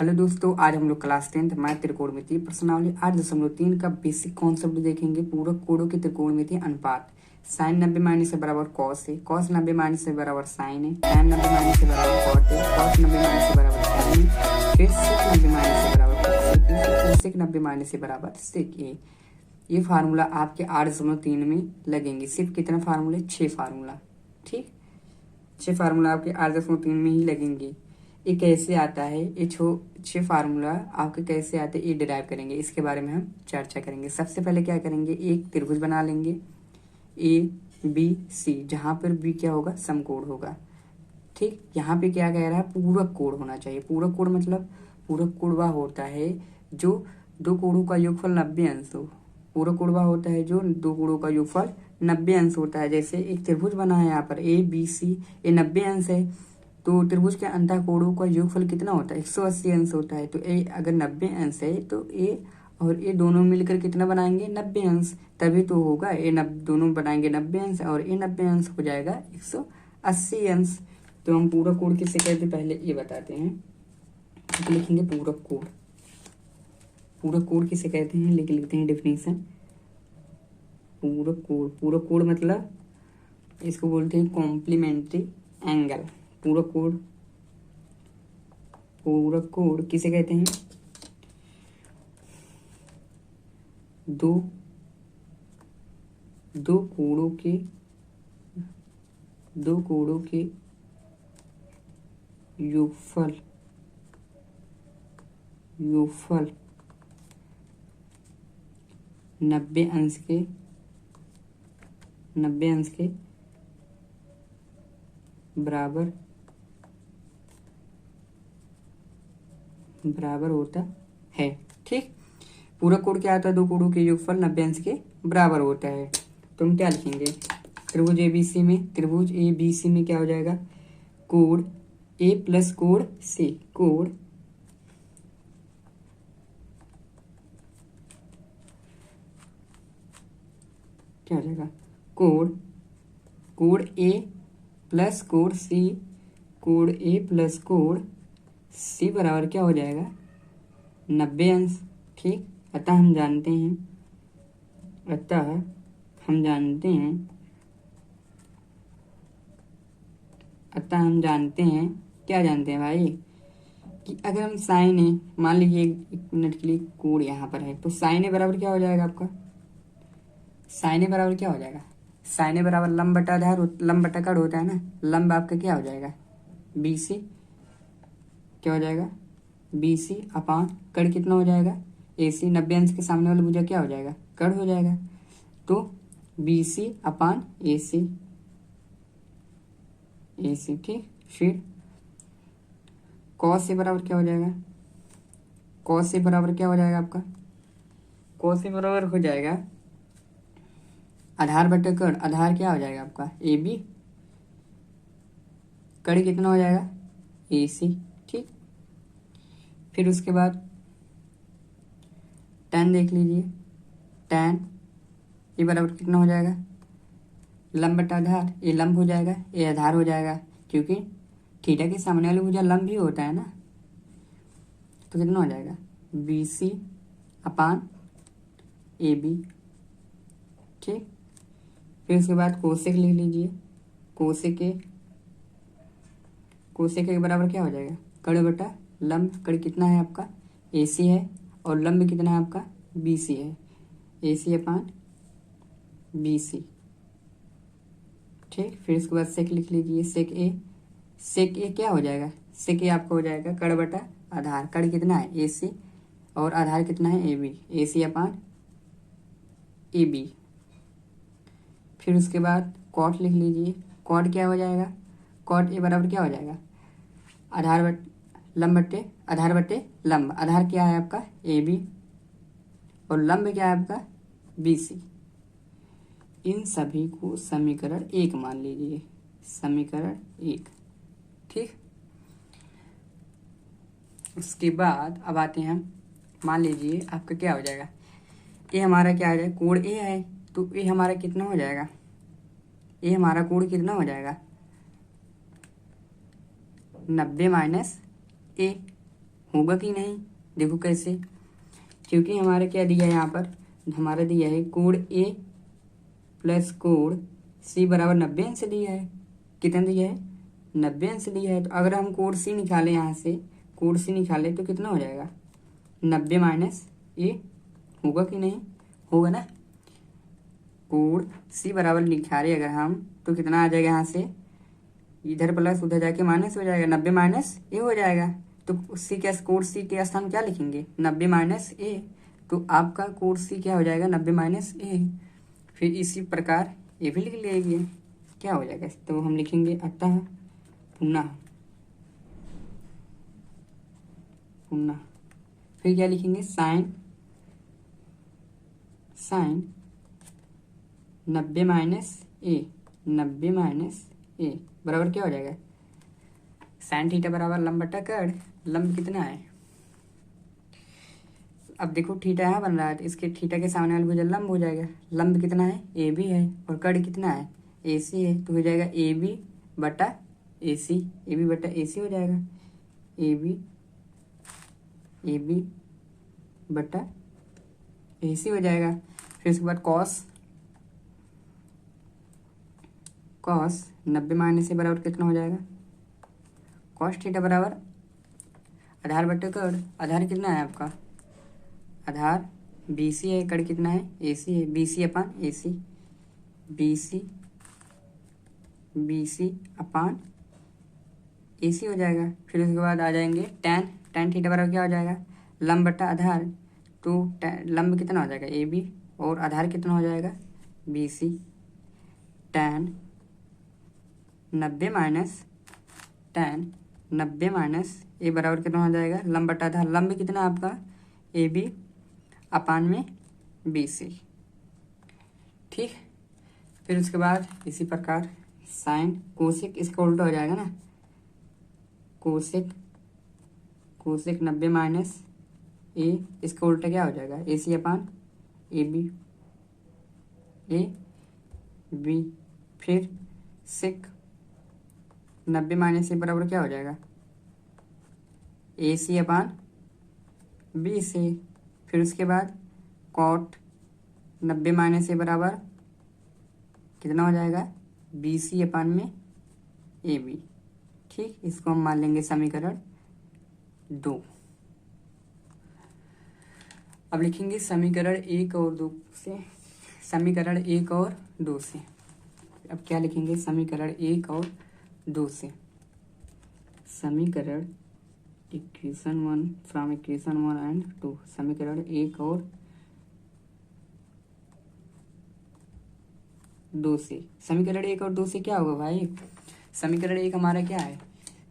Hello दोस्तों, आज हम लोग क्लास 10th मैथ त्रिकोणमिति प्रश्नावली 8.3 का बेसिक कॉन्सेप्ट देखेंगे। पूरक कोणों की त्रिकोणमिति अनुपात। साइन 90 माइनस से बराबर कॉस है, कॉस 90 माइनस से बराबर साइन है, tan 90 माइनस से बराबर कॉट है, कॉस 90 माइनस से बराबर tan है, फिर sec 90 माइनस से बराबर cosec है, फिर sec 90 माइनस से बराबर sec है। ये फार्मूला आपके 8.3 में लगेंगे। सिर्फ कितना फार्मूला? 6 फार्मूला। ठीक, 6 फार्मूला आपके 8.3 में ही लगेंगे। ये कैसे आता है, ये 6 फार्मूला आपके कैसे आते हैं, ये डिराइव करेंगे, इसके बारे में हम चर्चा करेंगे। सबसे पहले क्या करेंगे, एक त्रिभुज बना लेंगे ABC, जहां पर B क्या होगा? समकोण होगा। ठीक, यहाँ पे क्या कह रहा है? पूरक कोण होना चाहिए। पूरक कोण मतलब पूरक कोण वह होता है जो दो कोणों का योगफल 90 अंश हो। पूरक कोण वह होता है जो दो कोणों का योगफल 90 अंश होता है। जैसे एक त्रिभुज बना है यहाँ पर ABC, ये 90 अंश है, तो त्रिभुज के अंतः कोणों का योगफल कितना होता है? 180 अंश होता है। तो ए अगर 90 अंश है तो ए और ए दोनों मिलकर कितना बनाएंगे? 90 अंश। तभी तो होगा, ए दोनों बनाएंगे 90 अंश और ए 90 अंश हो जाएगा 180 अंश। तो हम पूरक कोण किससे कहते हैं पहले ये बताते हैं। तो लिखेंगे पूरक कोण। पूरक कोण किसे कहते हैं, लिख लेते हैं डेफिनेशन। पूरक कोण, पूरक कोण मतलब इसको बोलते हैं कॉम्प्लीमेंट्री एंगल। पूरक कोण, पूरक कोण किसे कहते हैं? दो कोणों के योगफल 90 अंश के बराबर होता है। ठीक, पूरक कोण क्या होता है? दो कोणों के योगफल 90 अंश के बराबर होता है। तो हम क्या लिखेंगे? त्रिभुज ABC में क्या हो जाएगा? कोण A प्लस कोण C, कोण क्या हो जाएगा? कोण A प्लस कोण C, कोण A प्लस कोण C बराबर क्या हो जाएगा? 90 अंश। ठीक, अतः हम जानते हैं क्या जानते हैं भाई, कि अगर हम साइन है, मान लीजिए एक मिनट के लिए कोण यहाँ पर है, तो साइन ए बराबर क्या हो जाएगा आपका? साइन ए बराबर क्या हो जाएगा? साइन ए बराबर लंब बटा आधार, लंब बटा कड़ होता है ना। लंब आपका क्या हो जाएगा? BC क्या हो जाएगा? BC अपान कड़ कितना हो जाएगा? AC। 90 अंश के सामने वाला भुजा क्या हो जाएगा? कड़ हो जाएगा। तो BC अपान AC। ठीक, फिर cos A बराबर क्या हो जाएगा? cos A बराबर क्या हो जाएगा आपका? cos A बराबर हो जाएगा आधार बटे कड़। आधार क्या हो जाएगा आपका? AB। कड़ कितना हो जाएगा? AC। ठीक, फिर उसके बाद tan देख लीजिए। tan ये बराबर कितना हो जाएगा? लंब बटा आधार, ये लंब हो जाएगा, ये आधार हो जाएगा, क्योंकि थीटा के सामने वाले भुजा लंब भी होता है ना। तो कितना हो जाएगा? BC अपान AB। ठीक, फिर उसके बाद कोसेक लिख लीजिए। कोसेक के बराबर क्या हो जाएगा? कड़ बटा लंब। कड़ कितना है आपका? AC है, और लंब कितना है आपका? BC है। AC अपान BC। ठीक, फिर उसके बाद सेक लिख लीजिए। सेक ए क्या हो जाएगा? सेक ए आपका हो जाएगा कड़ बटा आधार। कड़ कितना है? AC, और आधार कितना है? AB। AC अपान AB। फिर उसके बाद कॉट लिख लीजिए। कॉट क्या हो जाएगा? कॉट ए बराबर क्या हो जाएगा? आधार बटे लंब। आधार क्या है आपका? AB, और लंब क्या है आपका? BC। इन सभी को समीकरण 1 मान लीजिए। समीकरण 1। ठीक, उसके बाद अब आते हैं हम, मान लीजिए आपका क्या हो जाएगा? ये हमारा क्या हो जाएगा? कोण A है, तो ये हमारा कितना हो जाएगा? ये हमारा कोण कितना हो जाएगा? 90 माइनस A। होगा कि नहीं? देखो कैसे, क्योंकि हमारे क्या दिया है यहाँ पर, हमारा दिया है कोण ए प्लस कोण सी बराबर 90 अंश दिया है। कितना दिया है? 90 अंश दिया है। तो अगर हम कोण सी निकालें, यहाँ से कोण सी निकालें तो कितना हो जाएगा? 90 माइनस ए। होगा कि नहीं? होगा ना। कोण सी बराबर निकाले अगर हम तो कितना आ जाएगा? यहाँ से इधर प्लस उधर जाके माइनस हो जाएगा, 90 माइनस ए हो जाएगा। तो सी क्या, कोण सी के स्थान क्या लिखेंगे? 90 माइनस ए। तो आपका कोण सी क्या हो जाएगा? 90 माइनस ए। फिर इसी प्रकार ये भी लिख लेंगे, क्या हो जाएगा? तो हम लिखेंगे अतः पुनः, पुनः फिर क्या लिखेंगे? Sign 90 minus A, 90 minus A बराबर क्या हो जाएगा? साइन थीटा बराबर लंब बटा कर्ण। लंब कितना है? अब देखो थीटा यहाँ बन रहा है तो इसके थीटा के सामने वाली भुजा लंब हो जाएगा। लंब कितना है? ए बी है, और कर्ण कितना है? ए सी है। तो हो जाएगा ए बी बटा ए सी, ए बी बटा ए सी हो जाएगा। ए बी बटा ए सी हो जाएगा। फिर उसके बाद कॉस 90 माइनस ए बराबर कितना हो जाएगा? कॉस थीटा बराबर आधार बटे कर्ण। आधार कितना है आपका? आधार बी सी है, कर्ण कितना है? ए सी है। B C upon A C, B C upon A सी हो जाएगा। फिर उसके बाद आ जाएंगे टैन थीटा बराबर क्या हो जाएगा? लंब बटा आधार। तो लंब कितना हो जाएगा? ए बी, और आधार कितना हो जाएगा? B C. Tan 90 minus A बराबर कितना हो जाएगा? लंब बटा आधार। लंब कितना आपका? ए बी अपान में बी सी। ठीक। फिर उसके बाद इसी प्रकार साइन कोसेक इसका उल्टा हो जाएगा ना। कोसेक 90 माइनस ए, इसका उल्टा क्या हो जाएगा? ए सी अपान ए बी। फिर सेक 90 माइनस ए बराबर क्या हो जाएगा? ए सी अपान बी सी। फिर उसके बाद कॉट 90 माइनस ए बराबर कितना हो जाएगा? बी सी अपान में ए बी। ठीक, इसको हम मान लेंगे समीकरण 2। अब लिखेंगे समीकरण 1 और 2 से, समीकरण 1 और 2 से। अब क्या लिखेंगे? समीकरण 1 और 2 से, समीकरण इक्वेशन 1 फ्रॉम इक्वेशन 1 एंड 2। समीकरण 1 और 2 से, समीकरण 1 और 2 से क्या होगा भाई? समीकरण 1 हमारा क्या है?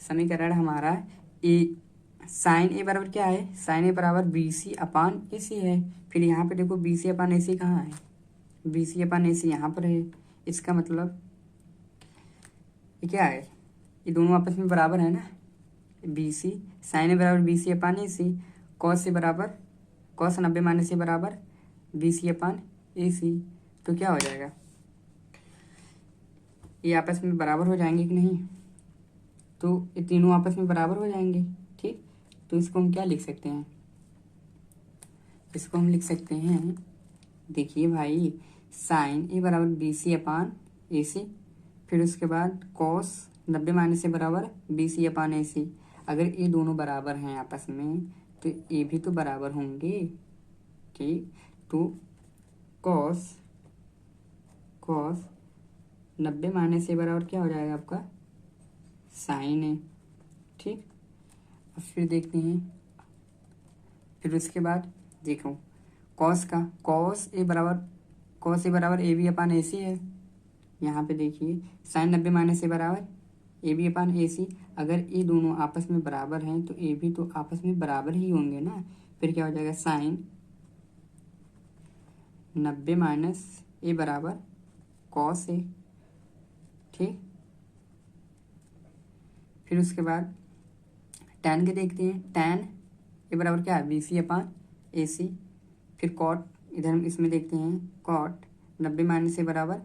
समीकरण हमारा ए साइन ए बराबर क्या है? साइन ए बराबर बी सी अपान ए सी है। फिर यहाँ पे देखो बी सी अपान ए सी कहाँ है? बी सी अपान ए सी यहाँ पर है। इसका मतलब ये क्या है? ये दोनों आपस में बराबर है ना। बी सी साइन ए बराबर B C upon A C, cos A बराबर कॉस 90 माइनस ए बराबर बी सी अपान ए सी। तो क्या हो जाएगा? ये आपस में बराबर हो जाएंगे कि नहीं? तो ये तीनों आपस में बराबर हो जाएंगे। ठीक, तो इसको हम क्या लिख सकते हैं? इसको हम लिख सकते हैं, देखिए भाई, साइन ए बराबर बी सी अपान ए सी। फिर उसके बाद कॉस 90 माइनस ए बराबर बी सी अपान ए सी। अगर ये दोनों बराबर हैं आपस में तो ये भी तो बराबर होंगे। ठीक, तो कॉस 90 माइनस ए बराबर क्या हो जाएगा आपका? साइन है। ठीक, अब फिर देखते हैं। फिर उसके बाद देखो कॉस ए बराबर ए बी अपान ए सी है। यहाँ पे देखिए साइन 90 माइनस ए बराबर ए बी अपान ए सी। अगर ये दोनों आपस में बराबर हैं तो ए भी तो आपस में बराबर ही होंगे ना। फिर क्या हो जाएगा? साइन 90 माइनस ए बराबर कॉस ए। ठीक, फिर उसके बाद टैन के देखते हैं। टैन ए बराबर क्या है? बी सी अपान ए सी। फिर कॉट, इधर हम इसमें देखते हैं, कॉट 90 माइनस ए बराबर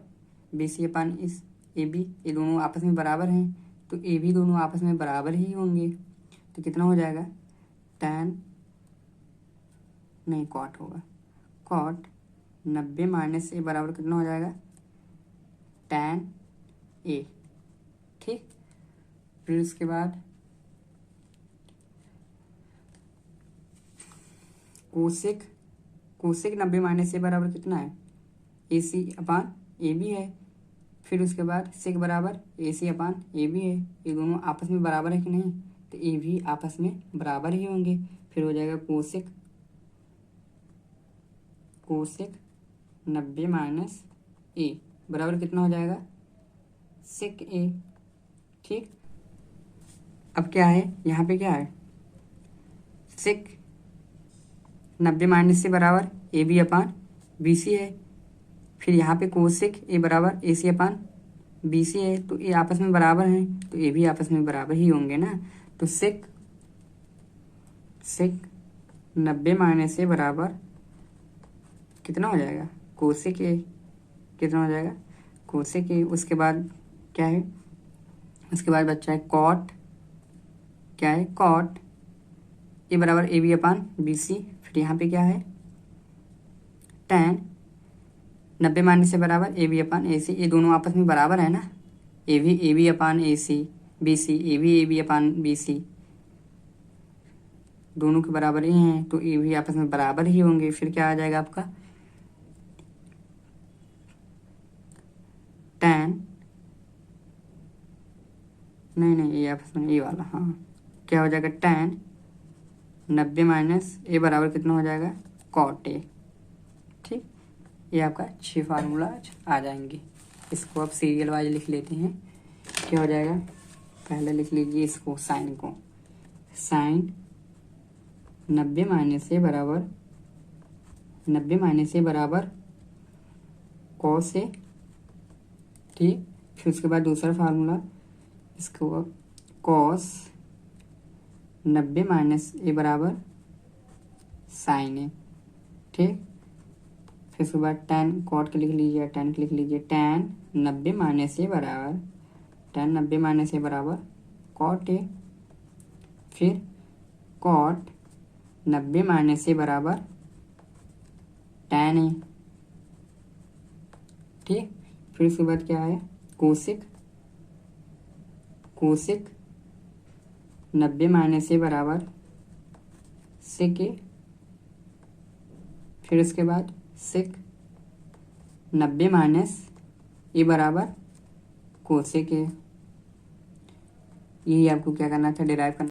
बी सी अपान इस ए बी। ये दोनों आपस में बराबर हैं तो ए भी दोनों आपस में बराबर ही होंगे। तो कितना हो जाएगा? टैन नहीं कॉट होगा, कॉट 90 माइनस ए बराबर कितना हो जाएगा, टैन ए। ठीक, फिर उसके बाद कोसेक, कोसेक 90 माइनस ए बराबर कितना है, ए सी अपान ए बी है। फिर उसके बाद सेक बराबर ए सी अपान ए बी है। ये दोनों आपस में बराबर है कि नहीं, तो ये भी आपस में बराबर ही होंगे। फिर हो जाएगा कोसेक, कोसेक 90 माइनस ए बराबर कितना हो जाएगा, सेक ए। ठीक, अब क्या है यहाँ पे, क्या है, सेक 90 माइनस से बराबर ए बी अपान बी सी है। फिर यहाँ पे कोसेक ए बराबर ए सी अपान बी सी है, तो ये आपस में बराबर हैं, तो ये भी आपस में बराबर ही होंगे ना। तो सेक 90 माइनस से बराबर कितना हो जाएगा, कोसेक ए, कितना हो जाएगा, कोसेक ए। उसके बाद क्या है, उसके बाद बच्चा है कॉट, क्या है, कॉट ए बराबर ए बी अपान बी सी। फिर यहाँ पे क्या है, टैन 90 माइनस से बराबर ए बी अपान ए सी। ये दोनों आपस में बराबर है ना, A B upon A C, B C A B upon B C, दोनों के बराबर ही हैं, तो ये भी आपस में बराबर ही होंगे। फिर क्या आ जाएगा आपका, टैन नहीं ये आपस में ये वाला, हाँ, क्या हो जाएगा, टैन 90 माइनस ए बराबर कितना हो जाएगा, कॉट ए। ठीक, ये आपका 6 फार्मूला आ जाएंगे। इसको अब सीरियल वाइज लिख लेते हैं। क्या हो जाएगा, पहले लिख लीजिए इसको, साइन को, साइन 90 माइनस ए बराबर 90 माइनस ए बराबर कॉस ए। ठीक, फिर उसके बाद दूसरा फार्मूला, इसको कॉस 90 माइनस ए बराबर साइन ए। ठीक, फिर उसके बाद टैन कॉट के लिख लीजिए, टैन के लिख लीजिए, टैन 90 माइनस ए बराबर, टैन 90 माइनस ए बराबर कॉट ए। फिर कॉट 90 माइनस ए बराबर टैन ए। ठीक, फिर उसके बाद क्या है, कोसेक, कोसेक 90 माइनस ए बराबर सेक ए। फिर उसके बाद सेक 90 माइनस ए बराबर कोसेक ए। यही आपको क्या करना था, डिराइव करना।